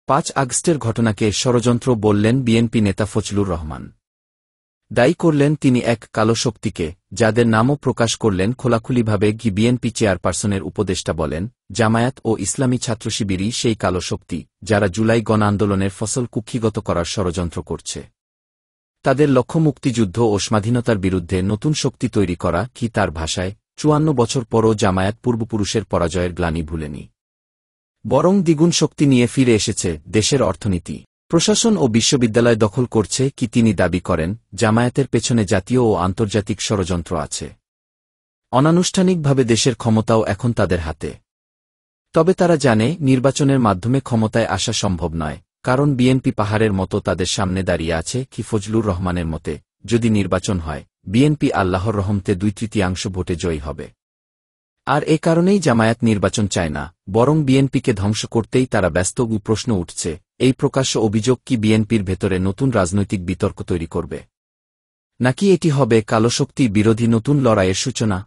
৫ আগস্টের ঘটনাকে ষড়যন্ত্র বললেন বিএনপি নেতা ফজলুর রহমান। দায়ী করলেন তিনি এক কালো শক্তিকে, যাদের নামও প্রকাশ করলেন খোলাখুলিভাবে। বিএনপি চেয়ারপারসনের উপদেষ্টা বলেন, জামায়াত ও ইসলামী ছাত্রশিবিরই সেই কালো শক্তি, যারা জুলাই গণ আন্দোলনের ফসল কুক্ষিগত করার ষড়যন্ত্র করছে। তাদের লক্ষ্য মুক্তিযুদ্ধ ও স্বাধীনতার বিরুদ্ধে নতুন শক্তি তৈরি করা। কি তার ভাষায়, ৫৪ বছর পরও জামায়াত পূর্বপুরুষের পরাজয়ের গ্লানি ভুলেনি, বরং দ্বিগুণ শক্তি নিয়ে ফিরে এসেছে। দেশের অর্থনীতি, প্রশাসন ও বিশ্ববিদ্যালয় দখল করছে। কি তিনি দাবি করেন, জামায়াতের পেছনে জাতীয় ও আন্তর্জাতিক ষড়যন্ত্র আছে। অনানুষ্ঠানিকভাবে দেশের ক্ষমতাও এখন তাদের হাতে। তবে তারা জানে, নির্বাচনের মাধ্যমে ক্ষমতায় আসা সম্ভব নয়, কারণ বিএনপি পাহাড়ের মতো তাদের সামনে দাঁড়িয়ে আছে। কি ফজলুর রহমানের মতে, যদি নির্বাচন হয়, বিএনপি আল্লাহর রহমতে ২/৩ ভোটে জয়ী হবে। আর এ কারণেই জামায়াত নির্বাচন চায় না, বরং বিএনপিকে ধ্বংস করতেই তারা ব্যস্ত। প্রশ্ন উঠছে, এই প্রকাশ্য অভিযোগ কি বিএনপির ভেতরে নতুন রাজনৈতিক বিতর্ক তৈরি করবে, নাকি এটি হবে কালো শক্তি বিরোধী নতুন লড়াইয়ের সূচনা?